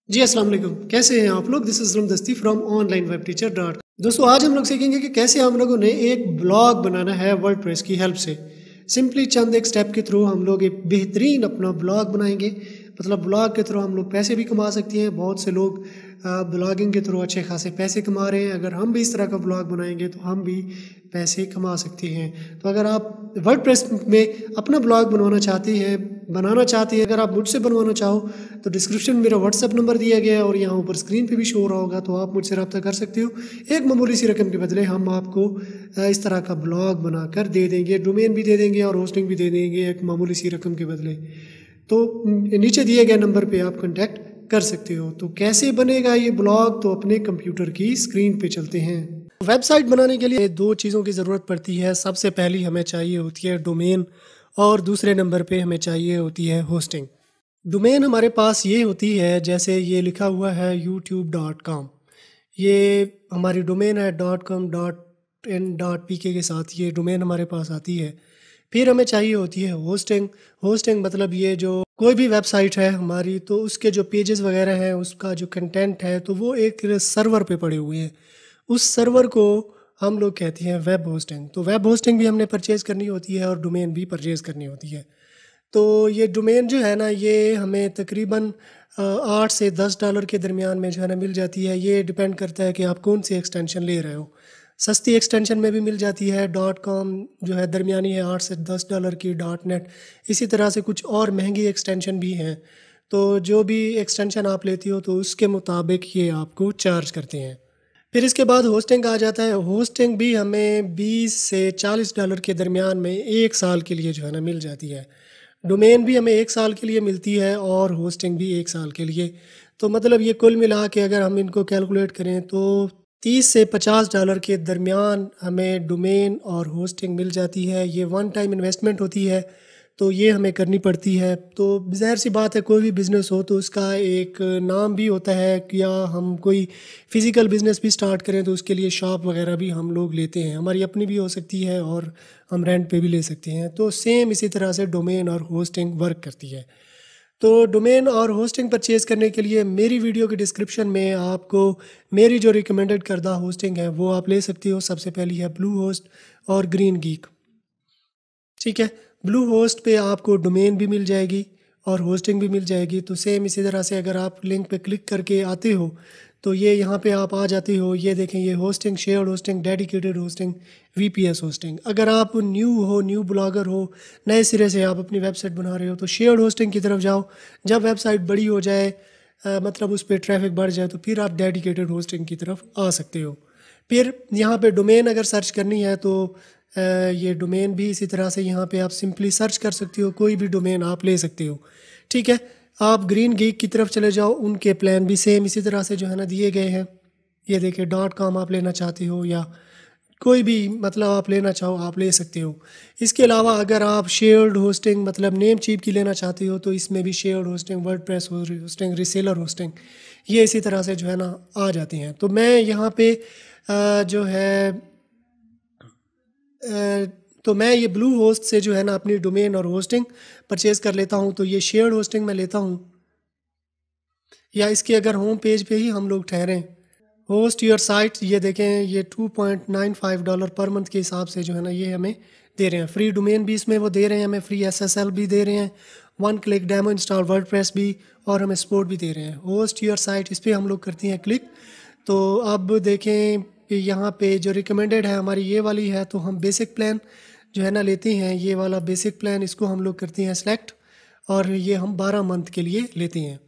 जी अस्सलाम वालेकुम। कैसे हैं आप लोग? दिस इज़ दस्ती from online web teacher dot. दोस्तों आज हम लोग सीखेंगे कि कैसे हम लोगों ने एक ब्लॉग बनाना है वर्डप्रेस की हेल्प से। सिंपली चंद एक स्टेप के थ्रू हम लोग एक बेहतरीन अपना ब्लॉग बनाएंगे। मतलब ब्लॉग के थ्रू हम लोग पैसे भी कमा सकते हैं। बहुत से लोग ब्लॉगिंग के थ्रू अच्छे खासे पैसे कमा रहे हैं। अगर हम भी इस तरह का ब्लॉग बनाएंगे तो हम भी पैसे कमा सकते हैं। तो अगर आप वर्डप्रेस में अपना ब्लॉग बनाना चाहते हैं, अगर आप मुझसे बनवाना चाहो तो डिस्क्रिप्शन में मेरा व्हाट्सअप नंबर दिया गया है और यहाँ ऊपर स्क्रीन पे भी शो हो रहा होगा, तो आप मुझसे रब्ता कर सकते हो। एक मामूली सी रकम के बदले हम आपको इस तरह का ब्लॉग बनाकर दे देंगे, डोमेन भी दे देंगे और होस्टिंग भी दे देंगे एक मामूली सी रकम के बदले। तो नीचे दिए गए नंबर पे आप कांटेक्ट कर सकते हो। तो कैसे बनेगा ये ब्लॉग, तो अपने कंप्यूटर की स्क्रीन पे चलते हैं। वेबसाइट बनाने के लिए दो चीज़ों की ज़रूरत पड़ती है। सबसे पहली हमें चाहिए होती है डोमेन और दूसरे नंबर पे हमें चाहिए होती है होस्टिंग। डोमेन हमारे पास ये होती है, जैसे ये लिखा हुआ है youtube.com। ये हमारी डोमेन है .com.in.pk के साथ ये डोमेन हमारे पास आती है। फिर हमें चाहिए होती है होस्टिंग। होस्टिंग मतलब ये जो कोई भी वेबसाइट है हमारी, तो उसके जो पेजेस वगैरह हैं, उसका जो कंटेंट है, तो वो एक सर्वर पे पड़े हुए हैं। उस सर्वर को हम लोग कहते हैं वेब होस्टिंग। तो वेब होस्टिंग भी हमने परचेज़ करनी होती है और डोमेन भी परचेज़ करनी होती है। तो ये डोमेन जो है ना, ये हमें तकरीबन 8 से $10 के दरमियान में जो है ना मिल जाती है। ये डिपेंड करता है कि आप कौन सी एक्सटेंशन ले रहे हो। सस्ती एक्सटेंशन में भी मिल जाती है। .com जो है दरमियानी है 8 से $10 की। .net इसी तरह से कुछ और महंगी एक्सटेंशन भी हैं। तो जो भी एक्सटेंशन आप लेती हो तो उसके मुताबिक ये आपको चार्ज करते हैं। फिर इसके बाद होस्टिंग आ जाता है। होस्टिंग भी हमें 20 से $40 के दरमियान में 1 साल के लिए जो है ना मिल जाती है। डोमेन भी हमें 1 साल के लिए मिलती है और होस्टिंग भी 1 साल के लिए। तो मतलब ये कुल मिला के अगर हम इनको कैलकुलेट करें तो 30 से $50 के दरमियान हमें डोमेन और होस्टिंग मिल जाती है। ये वन टाइम इन्वेस्टमेंट होती है, तो ये हमें करनी पड़ती है। तो ज़ाहिर सी बात है, कोई भी बिज़नेस हो तो उसका एक नाम भी होता है कि या हम कोई फ़िज़िकल बिज़नेस भी स्टार्ट करें तो उसके लिए शॉप वगैरह भी हम लोग लेते हैं। हमारी अपनी भी हो सकती है और हम रेंट पे भी ले सकते हैं। तो सेम इसी तरह से डोमेन और होस्टिंग वर्क करती है। तो डोमेन और होस्टिंग परचेज़ करने के लिए मेरी वीडियो के डिस्क्रिप्शन में आपको मेरी जो रिकमेंडेड करदा होस्टिंग है वो आप ले सकती हो। सबसे पहली है ब्लू होस्ट और ग्रीन गीक। ठीक है, ब्लू होस्ट पे आपको डोमेन भी मिल जाएगी और होस्टिंग भी मिल जाएगी। तो सेम इसी तरह से अगर आप लिंक पे क्लिक करके आते हो तो ये यहाँ पे आप आ जाते हो। ये देखें, ये hosting, shared hosting, dedicated hosting, VPS hosting. अगर आप न्यू ब्लॉगर हो, नए सिरे से आप अपनी वेबसाइट बना रहे हो, तो शेयर्ड होस्टिंग की तरफ जाओ। जब वेबसाइट बड़ी हो जाए, मतलब उस पर ट्रैफिक बढ़ जाए, तो फिर आप डेडिकेटेड होस्टिंग की तरफ आ सकते हो। फिर यहाँ पे डोमेन अगर सर्च करनी है तो ये डोमेन भी इसी तरह से यहाँ पे आप सिंपली सर्च कर सकते हो, कोई भी डोमेन आप ले सकते हो। ठीक है, आप ग्रीन गीक की तरफ चले जाओ। उनके प्लान भी सेम इसी तरह से जो है ना दिए गए हैं। ये देखिए, .com आप लेना चाहते हो या कोई भी मतलब आप लेना चाहो आप ले सकते हो। इसके अलावा अगर आप शेयर्ड होस्टिंग मतलब नेम चीप की लेना चाहते हो तो इसमें भी shared hosting, WordPress hosting, reseller hosting, ये इसी तरह से जो है ना आ जाती हैं। तो मैं यहाँ पे जो है तो मैं ये ब्लू होस्ट से जो है ना अपनी डोमेन और होस्टिंग परचेज़ कर लेता हूँ। तो ये शेयर्ड होस्टिंग मैं लेता हूँ, या इसके अगर होम पेज पे ही हम लोग ठहरें, होस्ट योर साइट, ये देखें, ये $2.95 पर मंथ के हिसाब से जो है ना ये हमें दे रहे हैं। फ्री डोमेन भी इसमें वो दे रहे हैं हमें, फ्री SSL भी दे रहे हैं, 1 क्लिक डेमो इंस्टॉल वर्डप्रेस भी, और हमें सपोर्ट भी दे रहे हैं। होस्ट योर साइट, इस पर हम लोग करते हैं क्लिक। तो अब देखें कि यहाँ पे जो रिकमेंडेड है हमारी ये वाली है, तो हम बेसिक प्लान जो है ना लेते हैं। ये वाला बेसिक प्लान, इसको हम लोग करते हैं सेलेक्ट, और ये हम 12 मंथ के लिए लेते हैं।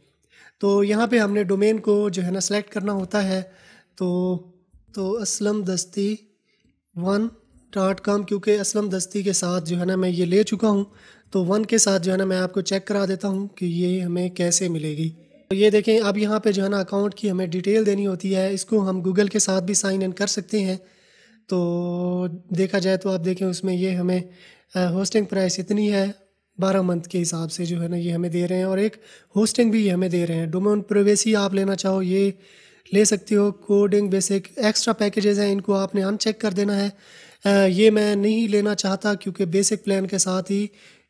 तो यहाँ पे हमने डोमेन को जो है ना सेलेक्ट करना होता है। तो असलम दस्ती 1.com, क्योंकि असलम दस्ती के साथ जो है ना मैं ये ले चुका हूँ, तो 1 के साथ जो है ना मैं आपको चेक करा देता हूँ कि ये हमें कैसे मिलेगी। तो ये देखें, अब यहाँ पे जो है ना अकाउंट की हमें डिटेल देनी होती है। इसको हम गूगल के साथ भी साइन इन कर सकते हैं। तो देखा जाए तो आप देखें उसमें ये हमें होस्टिंग प्राइस इतनी है, 12 मंथ के हिसाब से जो है ना ये हमें दे रहे हैं, और एक होस्टिंग भी हमें दे रहे हैं। डोमेन प्राइवेसी आप लेना चाहो ये ले सकते हो। कोडिंग बेसिक एक्स्ट्रा पैकेजेस हैं, इनको आपने अनचेक कर देना है। ये मैं नहीं लेना चाहता क्योंकि बेसिक प्लान के साथ ही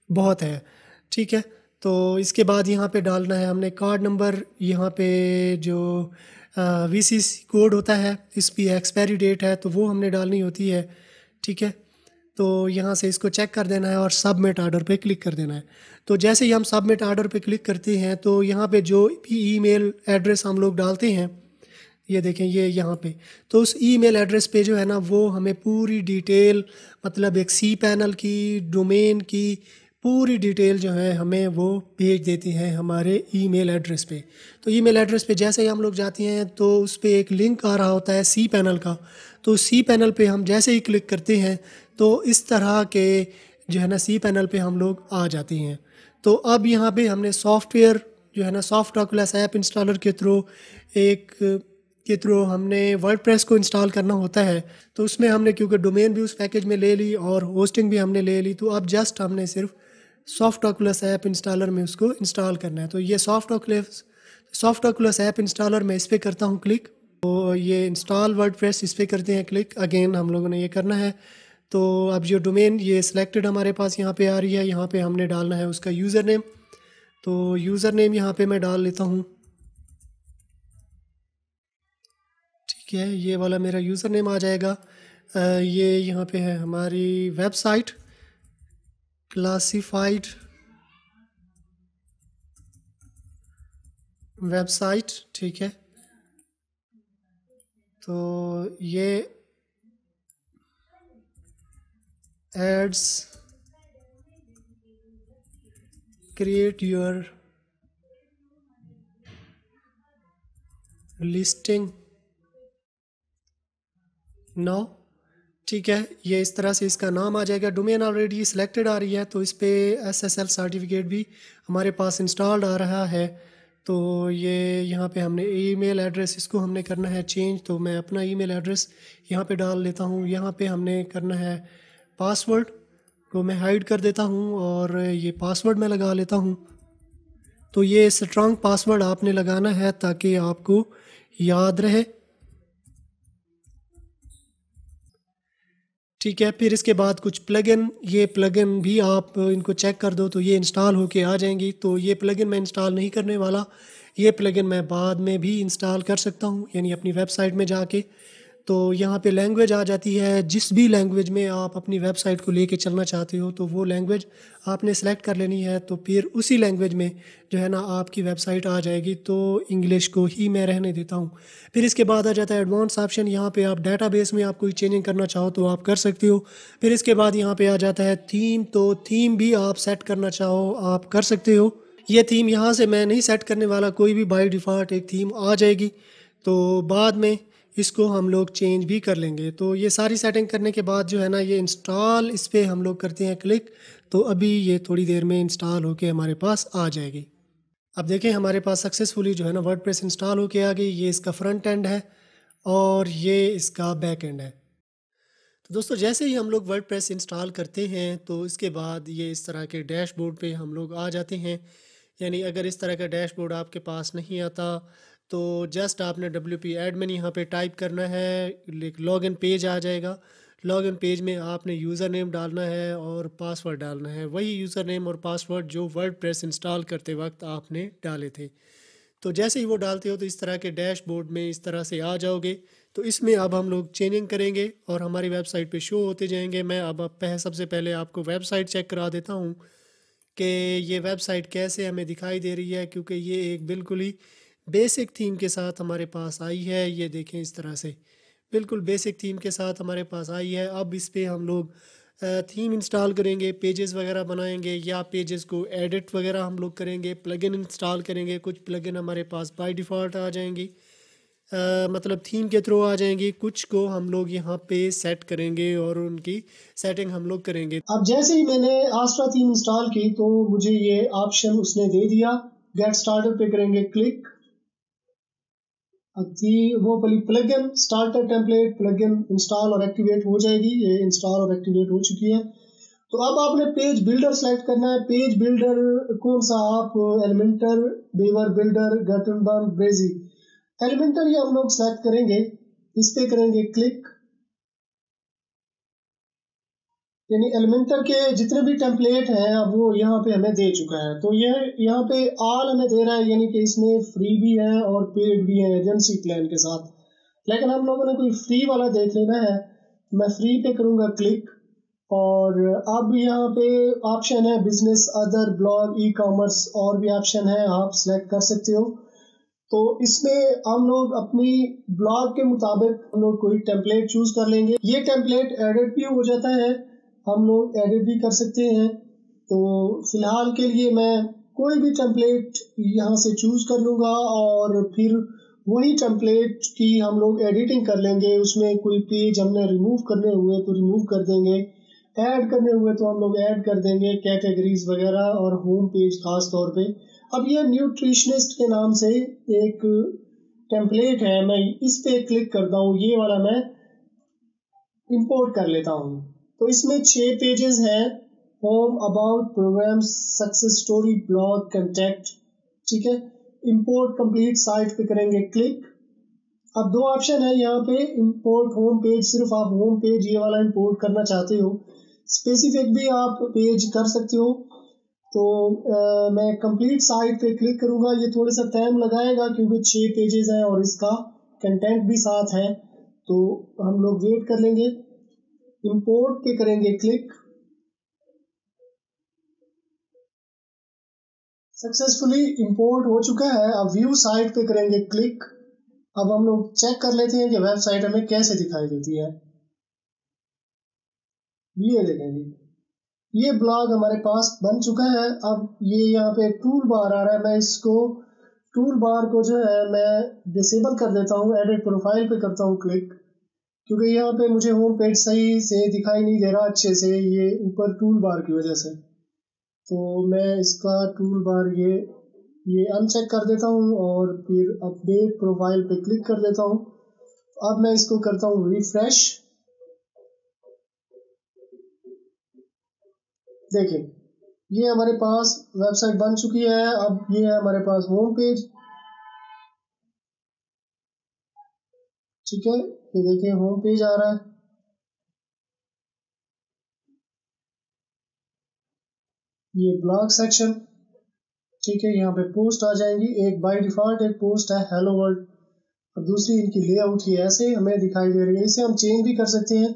बहुत है। ठीक है, तो इसके बाद यहाँ पे डालना है हमने कार्ड नंबर, यहाँ पे जो वीसीसी कोड होता है, इस पर एक्सपायरी डेट है तो वो हमने डालनी होती है। ठीक है, तो यहाँ से इसको चेक कर देना है और सबमिट ऑर्डर पे क्लिक कर देना है। तो जैसे ही हम सबमिट ऑर्डर पे क्लिक करते हैं तो यहाँ पे जो भी ईमेल एड्रेस हम लोग डालते हैं, ये देखें ये यहाँ पे, तो उस ईमेल एड्रेस पे जो है ना वो हमें पूरी डिटेल, मतलब एक सी पैनल की, डोमेन की पूरी डिटेल जो है हमें वो भेज देती हैं हमारे ईमेल एड्रेस पे। तो ईमेल एड्रेस पे जैसे ही हम लोग जाते हैं तो उस पर एक लिंक आ रहा होता है सी पैनल का। तो सी पैनल पे हम जैसे ही क्लिक करते हैं तो इस तरह के जो है ना सी पैनल पे हम लोग आ जाते हैं। तो अब यहाँ पे हमने सॉफ्टवेयर जो है ना सॉफ्ट ओकुलस ऐप इंस्टॉलर के थ्रू हमने वर्डप्रेस को इंस्टॉल करना होता है। तो उसमें हमने क्योंकि डोमेन भी उस पैकेज में ले ली और होस्टिंग भी हमने ले ली, तो अब जस्ट हमने सिर्फ सॉफ्ट ओकुलस ऐप इंस्टॉलर में उसको इंस्टॉल करना है। तो ये सॉफ्ट ओकुलस ऐप इंस्टॉलर में इस पर करता हूँ क्लिक। तो ये इंस्टॉल वर्डप्रेस इस पर करते हैं क्लिक, अगेन हम लोगों ने ये करना है। तो अब जो डोमेन ये सिलेक्टेड हमारे पास यहाँ पे आ रही है, यहाँ पे हमने डालना है उसका यूज़र नेम। तो यूज़र नेम यहाँ पे मैं डाल लेता हूँ। ठीक है, ये वाला मेरा यूज़र नेम आ जाएगा। ये यहाँ पे है हमारी वेबसाइट क्लासिफाइड वेबसाइट। ठीक है, तो ये ads create your listing now. ठीक है, ये इस तरह से इसका नाम आ जाएगा। डोमेन ऑलरेडी सिलेक्टेड आ रही है तो इस पर SSL सर्टिफिकेट भी हमारे पास इंस्टॉल्ड आ रहा है। तो ये यहाँ पे हमने ईमेल एड्रेस इसको हमने करना है चेंज। तो मैं अपना ईमेल एड्रेस यहाँ पे डाल लेता हूँ। यहाँ पे हमने करना है पासवर्ड को मैं हाइड कर देता हूँ और ये पासवर्ड मैं लगा लेता हूँ। तो ये स्ट्रॉन्ग पासवर्ड आपने लगाना है ताकि आपको याद रहे। ठीक है, फिर इसके बाद कुछ प्लगइन, ये प्लगइन भी आप इनको चेक कर दो तो ये इंस्टॉल होके आ जाएंगी। तो ये प्लगइन मैं इंस्टॉल नहीं करने वाला, ये प्लगइन मैं बाद में भी इंस्टॉल कर सकता हूँ, यानी अपनी वेबसाइट में जाके। तो यहाँ पे लैंग्वेज आ जाती है, जिस भी लैंग्वेज में आप अपनी वेबसाइट को लेके चलना चाहते हो तो वो लैंग्वेज आपने सेलेक्ट कर लेनी है। तो फिर उसी लैंग्वेज में जो है ना आपकी वेबसाइट आ जाएगी। तो इंग्लिश को ही मैं रहने देता हूँ। फिर इसके बाद आ जाता है एडवांस ऑप्शन। यहाँ पे आप डेटाबेस में आप कोई चेंजिंग करना चाहो तो आप कर सकते हो। फिर इसके बाद यहाँ पे आ जाता है थीम। तो थीम भी आप सेट करना चाहो आप कर सकते हो। ये थीम यहाँ से मैं नहीं सेट करने वाला, कोई भी बाय डिफ़ॉल्ट एक थीम आ जाएगी। तो बाद में इसको हम लोग चेंज भी कर लेंगे। तो ये सारी सेटिंग करने के बाद जो है ना ये इंस्टॉल, इस पर हम लोग करते हैं क्लिक। तो अभी ये थोड़ी देर में इंस्टॉल होके हमारे पास आ जाएगी। अब देखें हमारे पास सक्सेसफुली जो है ना वर्डप्रेस इंस्टॉल होके आ गई। ये इसका फ्रंट एंड है और ये इसका बैक एंड है। तो दोस्तों जैसे ही हम लोग वर्डप्रेस इंस्टॉल करते हैं तो इसके बाद ये इस तरह के डैशबोर्ड पे हम लोग आ जाते हैं। यानी अगर इस तरह का डैशबोर्ड आपके पास नहीं आता तो जस्ट आपने WP एडमिन यहाँ पे टाइप करना है, लॉगिन पेज आ जाएगा। लॉगिन पेज में आपने यूज़र नेम डालना है और पासवर्ड डालना है, वही यूज़र नेम और पासवर्ड जो वर्डप्रेस इंस्टॉल करते वक्त आपने डाले थे। तो जैसे ही वो डालते हो तो इस तरह के डैशबोर्ड में इस तरह से आ जाओगे। तो इसमें अब हम लोग चेंजिंग करेंगे और हमारी वेबसाइट पे शो होते जाएंगे। मैं अब सबसे पहले आपको वेबसाइट चेक करा देता हूँ कि ये वेबसाइट कैसे हमें दिखाई दे रही है, क्योंकि ये एक बिल्कुल ही बेसिक थीम के साथ हमारे पास आई है। ये देखें इस तरह से बिल्कुल बेसिक थीम के साथ हमारे पास आई है। अब इस पर हम लोग थीम इंस्टॉल करेंगे, पेजेस वगैरह बनाएंगे या पेजेस को एडिट वगैरह हम लोग करेंगे, प्लगइन इंस्टॉल करेंगे। कुछ प्लगइन हमारे पास बाय डिफ़ॉल्ट आ जाएंगी, मतलब थीम के थ्रू आ जाएंगी। कुछ को हम लोग यहाँ पे सेट करेंगे और उनकी सेटिंग हम लोग करेंगे। अब जैसे ही मैंने आस्ट्रा थीम इंस्टॉल की तो मुझे ये ऑप्शन उसने दे दिया, गेट स्टार्टर पे करेंगे क्लिक। वो plugin starter template plugin install और एक्टिवेट हो जाएगी। ये इंस्टॉल और एक्टिवेट हो चुकी है। तो अब आपने पेज बिल्डर सेलेक्ट करना है। पेज बिल्डर कौन सा, आप एलिमेंटर, बेवर बिल्डर, गटनबर्न, ब्रेजी। एलिमेंटर ये हम लोग सेलेक्ट करेंगे, इस पे करेंगे क्लिक। यानी एलिमेंटर के जितने भी टेम्पलेट हैं अब वो यहाँ पे हमें दे चुका है। तो ये यहाँ पे ऑल हमें दे रहा है, यानी कि इसमें फ्री भी है और पेड भी है एजेंसी प्लान के साथ। लेकिन हम लोगों ने कोई फ्री वाला देख लेना है, मैं फ्री पे करूँगा क्लिक। और अब यहाँ पे ऑप्शन है business, other, blog, e commerce, और भी ऑप्शन है, आप सेलेक्ट कर सकते हो। तो इसमें हम लोग अपनी ब्लॉग के मुताबिक हम लोग कोई टेम्पलेट चूज कर लेंगे। ये टेम्पलेट एडिट भी हो जाता है, हम लोग एडिट भी कर सकते हैं। तो फिलहाल के लिए मैं कोई भी टेम्पलेट यहाँ से चूज कर लूँगा और फिर वही टेम्पलेट की हम लोग एडिटिंग कर लेंगे। उसमें कोई पेज हमने रिमूव करने हुए तो रिमूव कर देंगे, ऐड करने हुए तो हम लोग ऐड कर देंगे, कैटेगरीज वगैरह और होम पेज खास तौर पे। अब ये न्यूट्रिशनिस्ट के नाम से एक टेम्पलेट है, मैं इस पे क्लिक करता हूँ, ये वाला मैं इंपोर्ट कर लेता हूँ। तो इसमें 6 पेजेस हैं, home, about, program, success story, blog, contact. ठीक है, इंपोर्ट कंप्लीट साइट पे करेंगे क्लिक। अब 2 ऑप्शन है यहाँ पे, इंपोर्ट होम पेज, सिर्फ आप होम पेज ये वाला इंपोर्ट करना चाहते हो, स्पेसिफिक भी आप पेज कर सकते हो। तो मैं कंप्लीट साइट पे क्लिक करूँगा। ये थोड़ा सा टाइम लगाएगा क्योंकि 6 पेजेस हैं और इसका कंटेंट भी साथ है, तो हम लोग वेट कर लेंगे। इंपोर्ट पे करेंगे क्लिक, सक्सेसफुली इंपोर्ट हो चुका है। अब व्यू साइट पे करेंगे क्लिक। अब हम लोग चेक कर लेते हैं कि वेबसाइट हमें कैसे दिखाई देती है। ये देखेंगे, ये ब्लॉग हमारे पास बन चुका है। अब ये यहाँ पे टूल बार आ रहा है, मैं इसको टूल बार को जो है मैं डिसेबल कर देता हूँ, एडिट प्रोफाइल पे करता हूँ क्लिक, क्योंकि यहाँ पे मुझे होम पेज सही से दिखाई नहीं दे रहा अच्छे से, ये ऊपर टूल बार की वजह से। तो मैं इसका टूल बार ये अनचेक कर देता हूँ और फिर अपडेट प्रोफाइल पे क्लिक कर देता हूँ। अब मैं इसको करता हूँ रिफ्रेश। देखिए, ये हमारे पास वेबसाइट बन चुकी है। अब ये है हमारे पास होम पेज। ठीक है, ये देखिए होम पेज आ रहा है। ये ब्लॉग सेक्शन। ठीक है, यहाँ पे पोस्ट आ जाएंगी, एक बाय डिफॉल्ट एक पोस्ट है हेलो वर्ल्ड, और दूसरी इनकी लेआउट ही ऐसे हमें दिखाई दे रही है। इसे हम चेंज भी कर सकते हैं।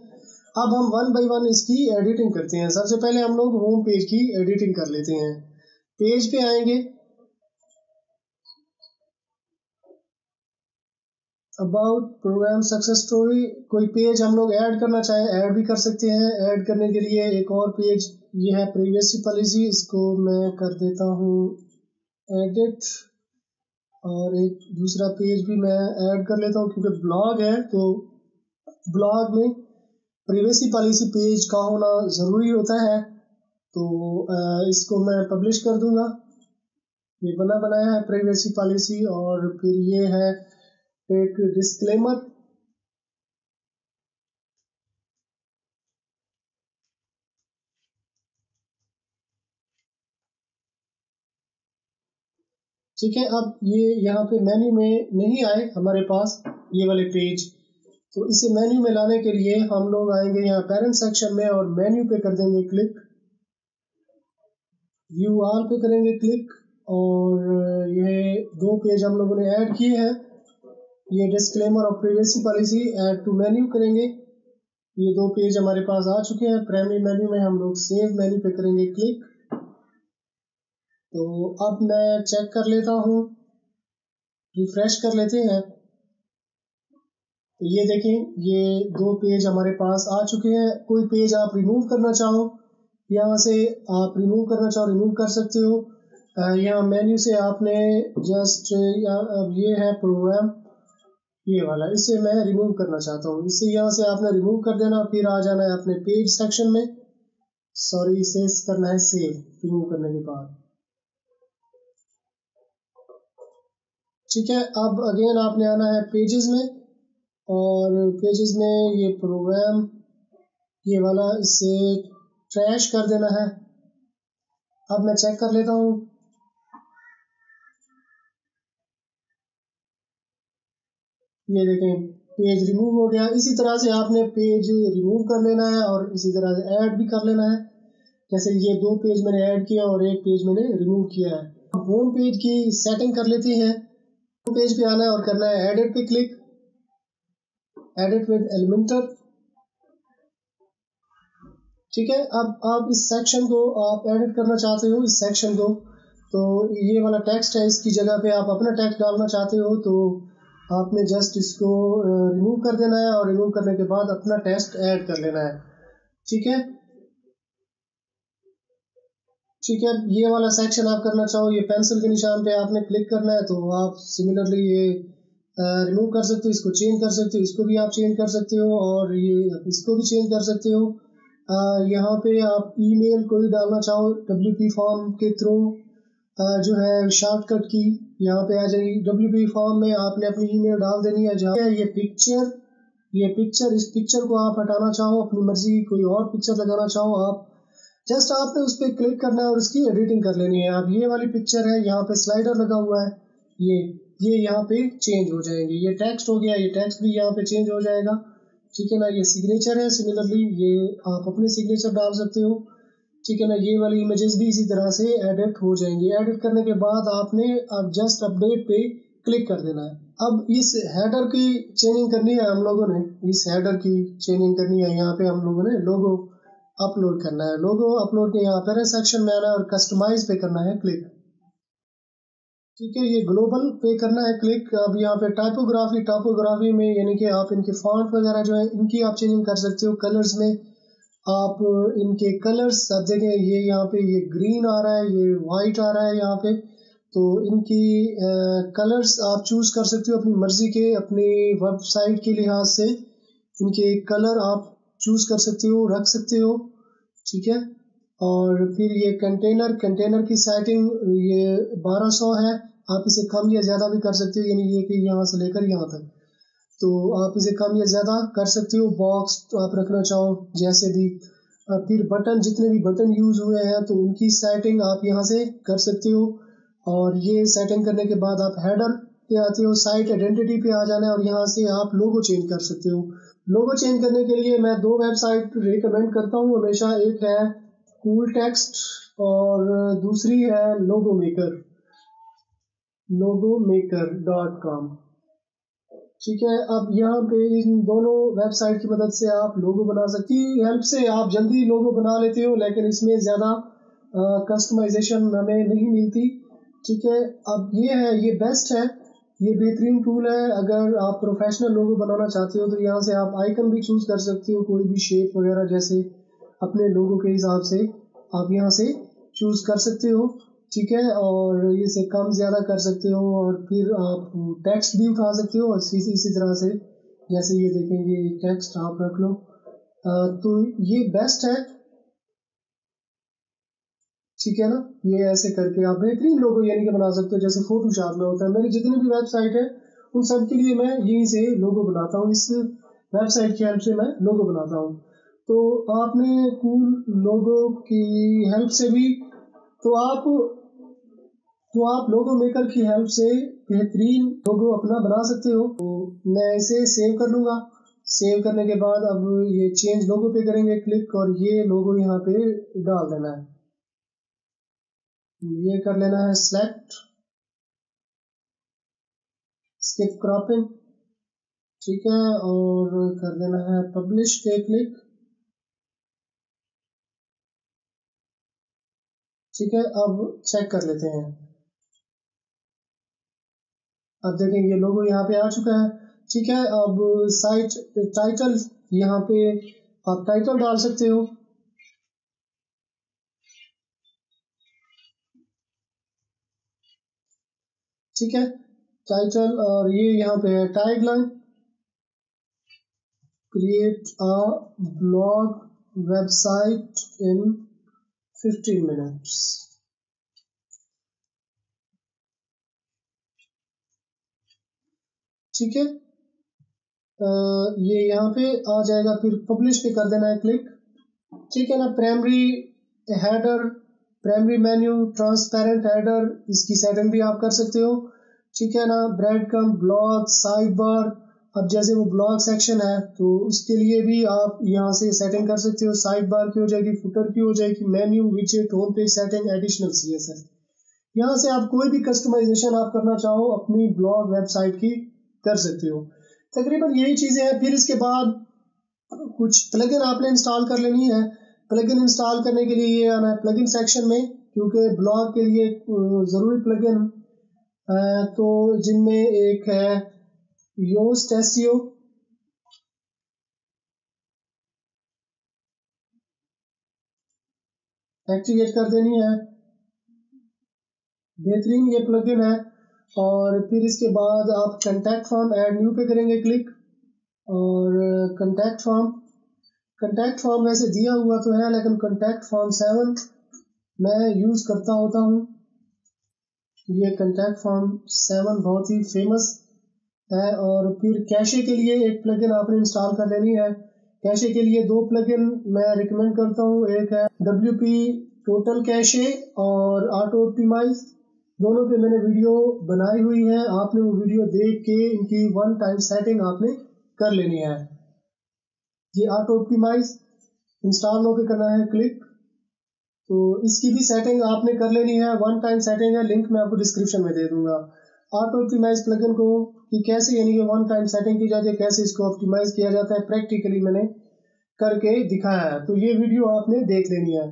अब हम 1 बाय 1 इसकी एडिटिंग करते हैं। सबसे पहले हम लोग होम पेज की एडिटिंग कर लेते हैं। पेज पे आएंगे, अबाउट, प्रोग्राम, सक्सेस स्टोरी, कोई पेज हम लोग ऐड करना चाहें ऐड भी कर सकते हैं। ऐड करने के लिए एक और पेज ये है प्रीवियस पॉलिसी, इसको मैं कर देता हूँ एडिट, और एक दूसरा पेज भी मैं ऐड कर लेता हूँ क्योंकि ब्लॉग है तो ब्लॉग में प्रीवियस पॉलिसी पेज का होना ज़रूरी होता है। तो इसको मैं पब्लिश कर दूंगा। ये बना बनाया है प्रीवियस पॉलिसी, और फिर ये है एक डिस्क्लेमर। ठीक है, अब ये यहाँ पे मेन्यू में नहीं आए हमारे पास ये वाले पेज, तो इसे मेन्यू में लाने के लिए हम लोग आएंगे यहाँ पेरेंट सेक्शन में और मेन्यू पे कर देंगे क्लिक, व्यू ऑल पे करेंगे क्लिक, और ये 2 पेज हम लोगों ने ऐड किए हैं, ये डिस्क्लेमर और previous policy, add to menu करेंगे। ये 2 पेज हमारे पास आ चुके हैं। प्राइमरी मेन्यू में हम लोग सेव मेन्यू पे करेंगे क्लिक। तो अब मैं चेक कर लेता हूँ, रिफ्रेश कर लेते हैं। तो ये देखें, ये 2 पेज हमारे पास आ चुके हैं। कोई पेज आप रिमूव करना चाहो, यहाँ से आप रिमूव करना चाहो रिमूव कर सकते हो। यहाँ मेन्यू से आपने जस्ट अब ये है प्रोग्राम, ये वाला, इसे मैं रिमूव करना चाहता हूँ, इसे यहाँ से आपने रिमूव कर देना, फिर आ जाना है अपने पेज सेक्शन में। सॉरी, इसे करना है सेव रिमूव करने के बाद। ठीक है, अब अगेन आपने आना है पेजेस में, और पेजेस में ये प्रोग्राम ये वाला इसे ट्रैश कर देना है। अब मैं चेक कर लेता हूँ, ये देखें पेज रिमूव हो गया। इसी तरह से आपने पेज रिमूव कर लेना है और इसी तरह से ऐड भी कर लेना है। जैसे ये 2 पेज मैंने ऐड किया और 1 पेज मैंने रिमूव किया है। होम पेज की सेटिंग कर लेते हैं। होम पेज पे आना है और करना है एडिट पे क्लिक, एडिट विद एलिमेंटर। ठीक है, अब आप इस सेक्शन को आप एडिट करना चाहते हो, इस सेक्शन को, तो ये वाला टेक्स्ट है, इसकी जगह पे आप अपना टेक्स्ट डालना चाहते हो तो आपने जस्ट इसको रिमूव कर देना है और रिमूव करने के बाद अपना टेक्स्ट ऐड कर लेना है। ठीक है, ठीक है, ये वाला सेक्शन आप करना चाहो, ये पेंसिल के निशान पे आपने क्लिक करना है तो आप सिमिलरली ये रिमूव कर सकते हो, इसको चेंज कर सकते हो, इसको भी आप चेंज कर सकते हो और ये इसको भी चेंज कर सकते हो। यहाँ पे आप ईमेल कोई डालना चाहो WP फॉर्म के थ्रू जो है शॉर्टकट की यहाँ पे आ जाएगी। WP फॉर्म में आपने अपनी ईमेल डाल देनी है। जहाँ ये पिक्चर इस पिक्चर को आप हटाना चाहो, अपनी मर्जी की कोई और पिक्चर लगाना चाहो, आप जस्ट आपने उस पर क्लिक करना है और उसकी एडिटिंग कर लेनी है। अब ये वाली पिक्चर है, यहाँ पे स्लाइडर लगा हुआ है, ये यहाँ पे चेंज हो जाएंगे। ये टेक्स्ट हो गया, ये टेक्स्ट भी यहाँ पे चेंज हो जाएगा। ठीक है ना, ये सिग्नेचर है, सिमिलरली ये आप अपने सिग्नेचर डाल सकते हो। ठीक है ना, ये वाली इमेजेस भी इसी तरह से एडिट हो जाएंगी। एडिट करने के बाद आपने अब जस्ट अपडेट पे क्लिक कर देना है। अब इस हेडर की चेंजिंग करनी है हम लोगों ने, इस हेडर की चेंजिंग करनी है। यहाँ पे हम लोगों ने लोगो अपलोड करना है। लोगो अपलोड के यहाँ पर सेक्शन में आना है और कस्टमाइज पे करना है क्लिक। ठीक है, ये ग्लोबल पे करना है क्लिक। अब यहाँ पे टाइपोग्राफी में यानी कि आप इनके फॉन्ट वगैरह जो है इनकी आप चेंजिंग कर सकते हो। कलर्स में आप इनके कलर्स आप देखें, ये यहाँ पे ये ग्रीन आ रहा है, ये वाइट आ रहा है यहाँ पे, तो इनकी कलर्स आप चूज कर सकते हो अपनी मर्जी के, अपनी वेबसाइट के लिहाज से इनके कलर आप चूज कर सकते हो, रख सकते हो। ठीक है, और फिर ये कंटेनर की सेटिंग ये 1200 है। आप इसे कम या ज़्यादा भी कर सकते हो, यानी ये कि यहाँ से लेकर यहाँ तक, तो आप इसे कम या ज़्यादा कर सकते हो। बॉक्स तो आप रखना चाहो जैसे भी। फिर बटन, जितने भी बटन यूज़ हुए हैं तो उनकी सेटिंग आप यहाँ से कर सकते हो। और ये सेटिंग करने के बाद आप हेडर पे आते हो, साइट आइडेंटिटी पे आ जाना है और यहाँ से आप लोगो चेंज कर सकते हो। लोगो चेंज करने के लिए मैं 2 वेबसाइट रिकमेंड करता हूँ हमेशा। एक है कूल टेक्स्ट और दूसरी है logomaker.com। ठीक है, अब यहाँ पे इन दोनों वेबसाइट की मदद से आप लोगो बना सकते हैं। हेल्प से आप जल्दी लोगो बना लेते हो, लेकिन इसमें ज़्यादा कस्टमाइजेशन हमें नहीं मिलती। ठीक है, अब ये बेस्ट है, ये बेहतरीन टूल है। अगर आप प्रोफेशनल लोगो बनाना चाहते हो तो यहाँ से आप आइकन भी चूज कर सकते हो, कोई भी शेप वगैरह जैसे अपने लोगो के हिसाब से आप यहाँ से चूज कर सकते हो। ठीक है, और इसे कम ज़्यादा कर सकते हो और फिर आप टेक्स्ट भी उठा सकते हो इसी तरह से। जैसे ये देखेंगे, टेक्स्ट आप रख लो, तो ये बेस्ट है। ठीक है ना, ये ऐसे करके आप बेहतरीन लोगो यानी कि बना सकते हो, जैसे फोटोशॉप में होता है। मेरी जितनी भी वेबसाइट है उन सब के लिए मैं यहीं से लोगो बनाता हूँ, इस वेबसाइट की हेल्प से मैं लोगो बनाता हूँ। तो आपने कूल लोगो की हेल्प से भी तो आप लोगो मेकर की हेल्प से बेहतरीन लोगो अपना बना सकते हो। तो मैं इसे सेव कर लूँगा। सेव करने के बाद अब ये चेंज लोगो पे करेंगे क्लिक और ये लोगो यहाँ पे डाल देना है। ये कर लेना है सेलेक्ट, स्किप क्रॉपिंग। ठीक है, और कर देना है पब्लिश पे क्लिक। ठीक है, अब चेक कर लेते हैं। अब देखें ये लोगो यहाँ पे आ चुका है। ठीक है, अब साइट टाइटल, यहाँ पे आप टाइटल डाल सकते हो। ठीक है, टाइटल, और ये यहाँ पे है tagline, create a blog website in 15 minutes. ठीक है, ये यहाँ पे आ जाएगा, फिर पब्लिश पे कर देना है क्लिक। ठीक है ना, primary header, primary menu, transparent header, इसकी सेटिंग भी आप कर सकते हो। ठीक है ना, ब्रेड कम, ब्लॉग, साइड बार, अब जैसे वो ब्लॉग सेक्शन है तो उसके लिए भी आप यहाँ से सेटिंग कर सकते हो। साइड बार की हो जाएगी, फुटर की हो जाएगी, मेन्यू, विजेट, home page setting, additional CSS। यहाँ से आप कोई भी कस्टमाइजेशन आप करना चाहो अपनी ब्लॉग वेबसाइट की कर सकते हो। तकरीबन यही चीज़ें हैं। फिर इसके बाद कुछ प्लगइन आपने इंस्टॉल कर लेनी है। प्लगइन इंस्टॉल करने के लिए ये आना है प्लगइन सेक्शन में, क्योंकि ब्लॉग के लिए ज़रूरी प्लगइन तो जिनमें एक है योस्ट SEO, एक्टिवेट कर देनी है। बेहतरीन ये प्लगइन है। और फिर इसके बाद आप कंटैक्ट फॉर्म ऐड न्यू पे करेंगे क्लिक, और कंटैक्ट फॉर्म वैसे दिया हुआ तो है, लेकिन कंटैक्ट फॉर्म 7 मैं यूज़ करता होता हूँ। ये कंटैक्ट फॉर्म 7 बहुत ही फेमस है। और फिर कैशे के लिए एक प्लगइन आपने इंस्टॉल कर लेनी है। कैशे के लिए 2 प्लगइन मैं रिकमेंड करता हूँ, एक है WP टोटल कैशे और ऑटो ऑप्टिमाइज। दोनों पे मैंने वीडियो बनाई हुई है, आपने वो वीडियो देख के इनकी 1 टाइम सेटिंग आपने कर लेनी है। ये ऑटो ऑप्टिमाइज इंस्टॉल नो पे करना है क्लिक, तो इसकी भी सेटिंग आपने कर लेनी है। 1 टाइम सेटिंग है, लिंक मैं आपको डिस्क्रिप्शन में दे दूंगा। ऑटो ऑप्टिमाइज प्लगइन को कि कैसे यानी कि 1 टाइम सेटिंग की जाती है, कैसे इसको ऑप्टिमाइज किया जाता है, प्रैक्टिकली मैंने करके दिखाया है, तो ये वीडियो आपने देख लेनी है।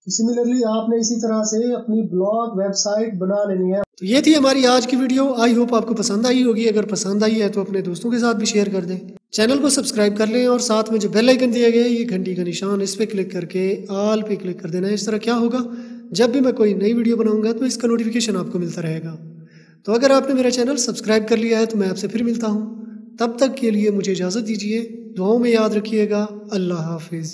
तो सिमिलरली आपने इसी तरह से अपनी ब्लॉग वेबसाइट बना लेनी है। तो ये थी हमारी आज की वीडियो। आई होप आपको पसंद आई होगी। अगर पसंद आई है तो अपने दोस्तों के साथ भी शेयर कर दें। चैनल को सब्सक्राइब कर लें और साथ में जो बेल आइकन दिया गया है ये घंटी का निशान, इस पर क्लिक करके ऑल पे क्लिक कर देना। इस तरह क्या होगा, जब भी मैं कोई नई वीडियो बनाऊंगा तो इसका नोटिफिकेशन आपको मिलता रहेगा। तो अगर आपने मेरा चैनल सब्सक्राइब कर लिया है तो मैं आपसे फिर मिलता हूँ। तब तक के लिए मुझे इजाज़त दीजिए। दुआओं में याद रखिएगा। अल्लाह हाफिज़।